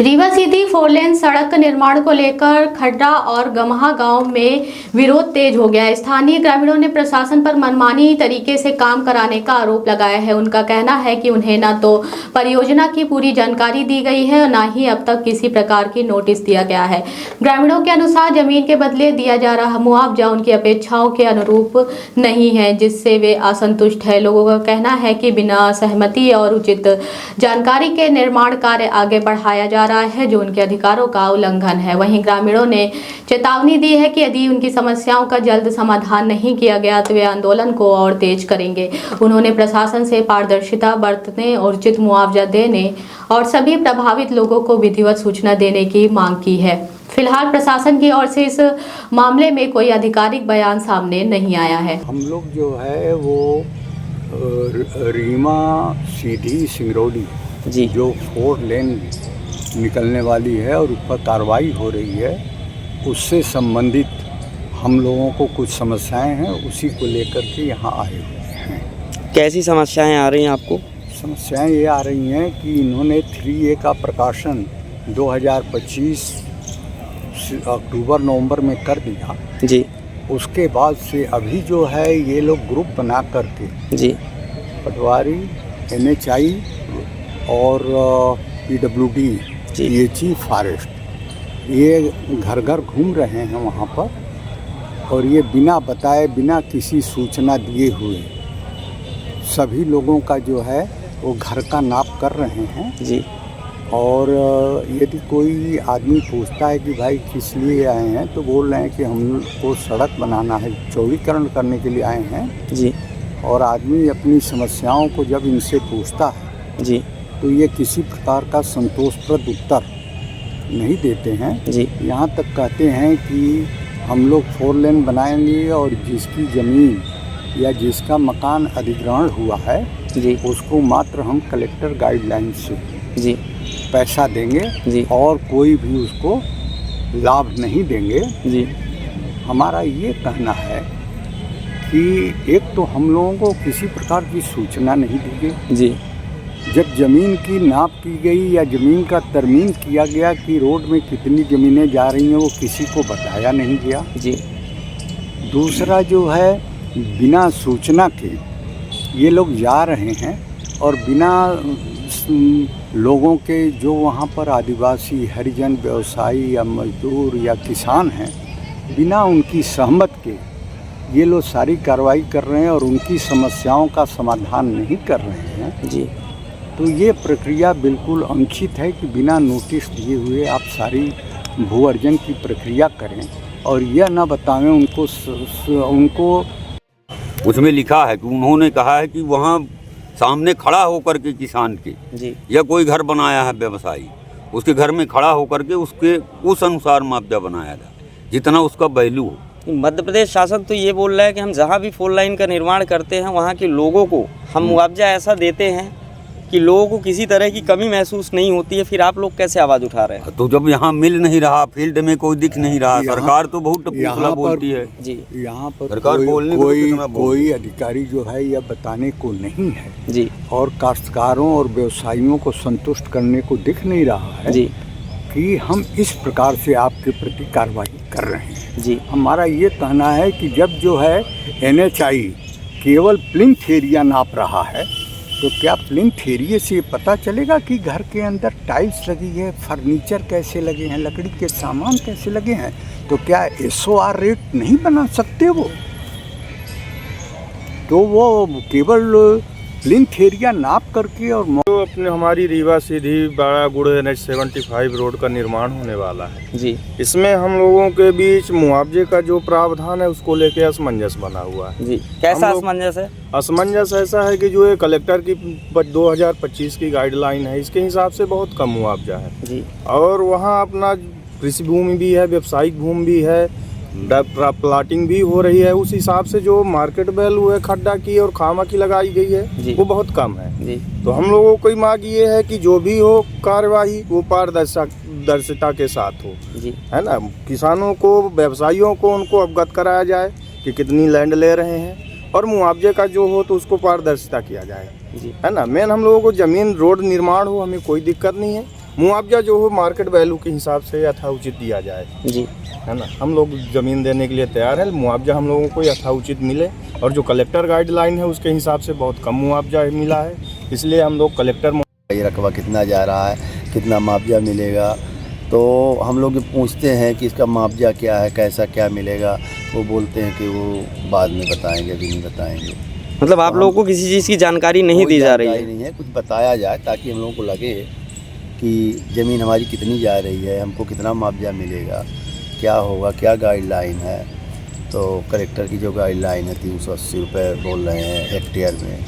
रीवा सीधी 4 लेन सड़क निर्माण को लेकर खड्डा और गमहा गांव में विरोध तेज हो गया है। स्थानीय ग्रामीणों ने प्रशासन पर मनमानी तरीके से काम कराने का आरोप लगाया है। उनका कहना है कि उन्हें न तो परियोजना की पूरी जानकारी दी गई है और न ही अब तक किसी प्रकार की नोटिस दिया गया है। ग्रामीणों के अनुसार जमीन के बदले दिया जा रहा मुआवजा उनकी अपेक्षाओं के अनुरूप नहीं है, जिससे वे असंतुष्ट है। लोगों का कहना है कि बिना सहमति और उचित जानकारी के निर्माण कार्य आगे बढ़ाया जा रहा है, जो उनके अधिकारों का उल्लंघन है। वहीं ग्रामीणों ने चेतावनी दी है कि यदि उनकी समस्याओं का जल्द समाधान नहीं किया गया तो वे आंदोलन को और तेज करेंगे। उन्होंने प्रशासन से पारदर्शिता बरतने और उचित मुआवजा देने और सभी प्रभावित लोगों को विधिवत सूचना देने की मांग की है। फिलहाल प्रशासन की ओर से इस मामले में कोई आधिकारिक बयान सामने नहीं आया है। हम लोग जो है वो रीवा सीधी सिंगरौली जी जो 4 लेन निकलने वाली है और उस पर कार्रवाई हो रही है, उससे संबंधित हम लोगों को कुछ समस्याएं हैं, उसी को लेकर के यहाँ आए हुए हैं। कैसी समस्याएं आ रही हैं आपको? समस्याएं ये आ रही हैं कि इन्होंने 3A का प्रकाशन 2025 अक्टूबर-नवंबर में कर दिया जी। उसके बाद से अभी जो है ये लोग ग्रुप बना करके जी पटवारी, NHI और PWD, PHE फॉरेस्ट, ये घर घर घूम रहे हैं वहाँ पर, और ये बिना बताए, बिना किसी सूचना दिए हुए सभी लोगों का जो है वो घर का नाप कर रहे हैं जी। और यदि कोई आदमी पूछता है कि भाई किस लिए आए हैं, तो बोल रहे हैं कि हमको सड़क बनाना है, चौड़ीकरण करने के लिए आए हैं जी। और आदमी अपनी समस्याओं को जब इनसे पूछता है जी तो ये किसी प्रकार का संतोषप्रद उत्तर नहीं देते हैं जी। यहाँ तक कहते हैं कि हम लोग 4 लेन बनाएंगे और जिसकी ज़मीन या जिसका मकान अधिग्रहण हुआ है जी उसको मात्र हम कलेक्टर गाइडलाइन से जी पैसा देंगे जी और कोई भी उसको लाभ नहीं देंगे जी। हमारा ये कहना है कि एक तो हम लोगों को किसी प्रकार की सूचना नहीं दी गई जी। जब ज़मीन की नाप की गई या ज़मीन का तरमीम किया गया कि रोड में कितनी ज़मीनें जा रही हैं, वो किसी को बताया नहीं गया जी। दूसरा जो है बिना सूचना के ये लोग जा रहे हैं और बिना लोगों के जो वहाँ पर आदिवासी, हरिजन, व्यवसायी या मजदूर या किसान हैं, बिना उनकी सहमत के ये लोग सारी कार्रवाई कर रहे हैं और उनकी समस्याओं का समाधान नहीं कर रहे हैं जी। तो ये प्रक्रिया बिल्कुल अनुचित है कि बिना नोटिस दिए हुए आप सारी भू अर्जन की प्रक्रिया करें और यह न बताएं उनको उसमें लिखा है कि उन्होंने कहा है कि वहाँ सामने खड़ा होकर के किसान के जी या कोई घर बनाया है व्यवसायी, उसके घर में खड़ा होकर के उसके उस अनुसार मुआवजा बनाया जाए जितना उसका वैल्यू हो। मध्य प्रदेश शासन तो ये बोल रहा है कि हम जहाँ भी 4 लाइन का निर्माण करते हैं वहाँ के लोगों को हम मुआवजा ऐसा देते हैं कि लोगों को किसी तरह की कमी महसूस नहीं होती है। फिर आप लोग कैसे आवाज़ उठा रहे हैं? तो जब यहाँ मिल नहीं रहा, फील्ड में कोई दिख नहीं रहा, सरकार तो बहुत टपूसला बोलती है जी। यहाँ पर सरकार बोलने कोई अधिकारी जो है यह बताने को नहीं है जी और काश्तकारों और व्यवसायियों को संतुष्ट करने को दिख नहीं रहा है जी कि हम इस प्रकार से आपके प्रति कार्रवाई कर रहे हैं जी। हमारा ये कहना है कि जब जो है NHI केवल प्लिंथ एरिया नाप रहा है तो क्या प्लिंथ एरिया से पता चलेगा कि घर के अंदर टाइल्स लगी है, फर्नीचर कैसे लगे हैं, लकड़ी के सामान कैसे लगे हैं? तो क्या SOR रेट नहीं बना सकते वो? तो वो केवल प्लिंथ एरिया नाप करके और तो अपने हमारी रीवा सीधी बड़ा गुड़ NH-75 रोड का निर्माण होने वाला है जी। इसमें हम लोगों के बीच मुआवजे का जो प्रावधान है उसको लेके असमंजस बना हुआ है जी। कैसा असमंजस है? असमंजस ऐसा है कि जो ये कलेक्टर की 2025 की गाइडलाइन है, इसके हिसाब से बहुत कम मुआवजा है जी। और वहाँ अपना कृषि भूमि भी है, व्यावसायिक भूमि भी है, प्लाटिंग भी हो रही है, उस हिसाब से जो मार्केट वैल्यू है खड्डा की और खामा की लगाई गई है वो बहुत कम है जी। तो हम लोगों की मांग ये है कि जो भी हो कार्यवाही वो पारदर्शिता के साथ हो जी। है ना। किसानों को, व्यवसायियों को उनको अवगत कराया जाए कि कितनी लैंड ले रहे हैं और मुआवजे का जो हो तो उसको पारदर्शिता किया जाए जी। है ना। मेन हम लोगों को ज़मीन रोड निर्माण हो, हमें कोई दिक्कत नहीं है, मुआवजा जो हो मार्केट वैल्यू के हिसाब से यथाउचित दिया जाए, जी। है ना। हम लोग ज़मीन देने के लिए तैयार है, मुआवजा हम लोगों को यथाउचित मिले। और जो कलेक्टर गाइडलाइन है उसके हिसाब से बहुत कम मुआवजा मिला है, इसलिए हम लोग कलेक्टर ये रकबा कितना जा रहा है, कितना मुआवजा मिलेगा, तो हम लोग पूछते हैं कि इसका मुआवजा क्या है, कैसा क्या मिलेगा। वो बोलते हैं कि वो बाद में बताएंगे, अभी नहीं बताएंगे। मतलब आप लोगों को किसी चीज़ की जानकारी नहीं दी जा रही है? नहीं है, कुछ बताया जाए ताकि हम लोगों को लगे कि ज़मीन हमारी कितनी जा रही है, हमको कितना मुआवजा मिलेगा, क्या होगा, क्या गाइडलाइन है। तो कलेक्टर की जो गाइडलाइन है 380 रुपये बोल रहे हैं हेक्टेयर में।